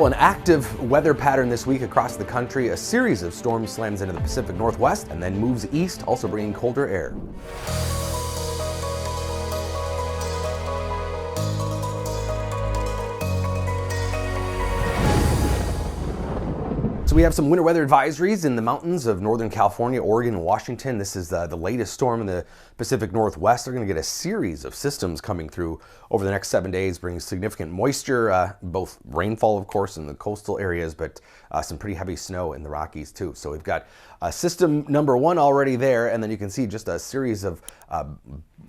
Well, an active weather pattern this week across the country. A series of storms slams into the Pacific Northwest and then moves east, also bringing colder air. So we have some winter weather advisories in the mountains of Northern California, Oregon, and Washington. This is the latest storm in the Pacific Northwest. They're going to get a series of systems coming through over the next 7 days, bringing significant moisture, both rainfall, of course, in the coastal areas, but some pretty heavy snow in the Rockies too. So we've got system number one already there, and then you can see just a series of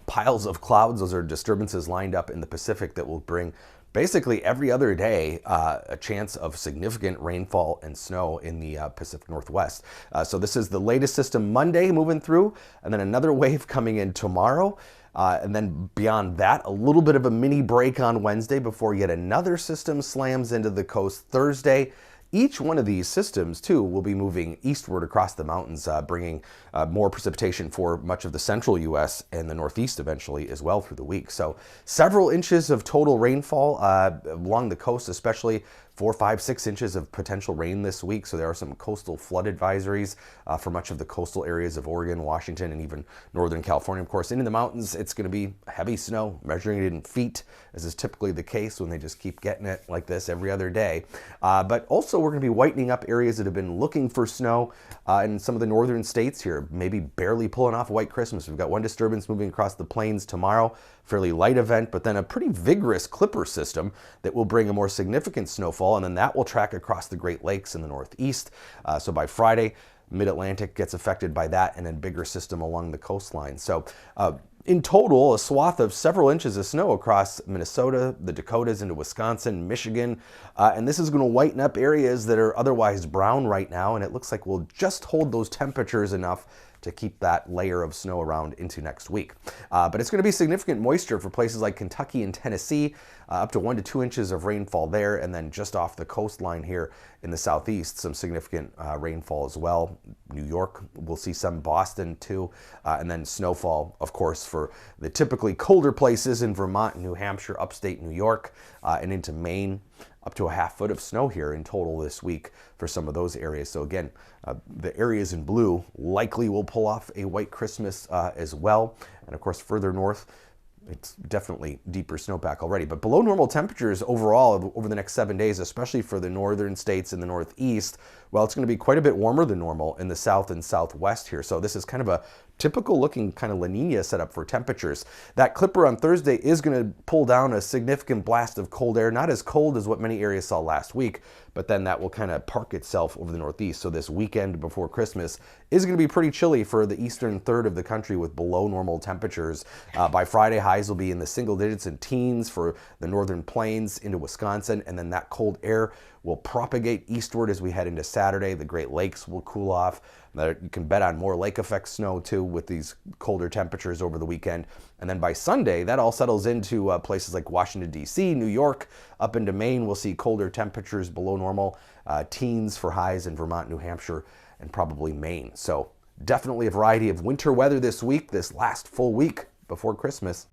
piles of clouds. Those are disturbances lined up in the Pacific that will bring basically every other day a chance of significant rainfall and snow in the Pacific Northwest. So this is the latest system Monday moving through, and then another wave coming in tomorrow. And then beyond that, a little bit of a mini break on Wednesday before yet another system slams into the coast Thursday. Each one of these systems, too, will be moving eastward across the mountains, bringing more precipitation for much of the central U.S. and the Northeast eventually as well through the week. So several inches of total rainfall along the coast, especially 4, 5, 6 inches of potential rain this week. So there are some coastal flood advisories for much of the coastal areas of Oregon, Washington, and even Northern California. Of course, into the mountains, it's going to be heavy snow, measuring it in feet, as is typically the case when they just keep getting it like this every other day. But also, we're going to be whitening up areas that have been looking for snow in some of the northern states here, maybe barely pulling off a white Christmas. We've got one disturbance moving across the plains tomorrow, fairly light event, but then a pretty vigorous clipper system that will bring a more significant snowfall, and then that will track across the Great Lakes in the Northeast. So by Friday, Mid-Atlantic gets affected by that, and then bigger system along the coastline. So in total, a swath of several inches of snow across Minnesota, the Dakotas into Wisconsin, Michigan, and this is going to whiten up areas that are otherwise brown right now, and it looks like we'll just hold those temperatures enough to keep that layer of snow around into next week. But it's going to be significant moisture for places like Kentucky and Tennessee, up to 1 to 2 inches of rainfall there, and then just off the coastline here in the southeast, some significant rainfall as well. New York, we'll see some, Boston too, and then snowfall, of course, for the typically colder places in Vermont, New Hampshire, upstate New York, and into Maine. Up to a half foot of snow here in total this week for some of those areas. So again, the areas in blue likely will pull off a white Christmas as well. And of course, further north, it's definitely deeper snowpack already. But below normal temperatures overall over the next 7 days, especially for the northern states in the Northeast, well, it's going to be quite a bit warmer than normal in the south and southwest here. So this is kind of a typical looking kind of La Nina setup for temperatures. That clipper on Thursday is going to pull down a significant blast of cold air, not as cold as what many areas saw last week, but then that will kind of park itself over the Northeast. So this weekend before Christmas is going to be pretty chilly for the eastern third of the country with below normal temperatures. By Friday, highs will be in the single digits and teens for the northern plains into Wisconsin, and then that cold air will propagate eastward as we head into Saturday. The Great Lakes will cool off. You can bet on more lake effect snow too with these colder temperatures over the weekend. And then by Sunday, that all settles into places like Washington, D.C., New York, up into Maine. We'll see colder temperatures below normal, teens for highs in Vermont, New Hampshire, and probably Maine. So definitely a variety of winter weather this week, this last full week before Christmas.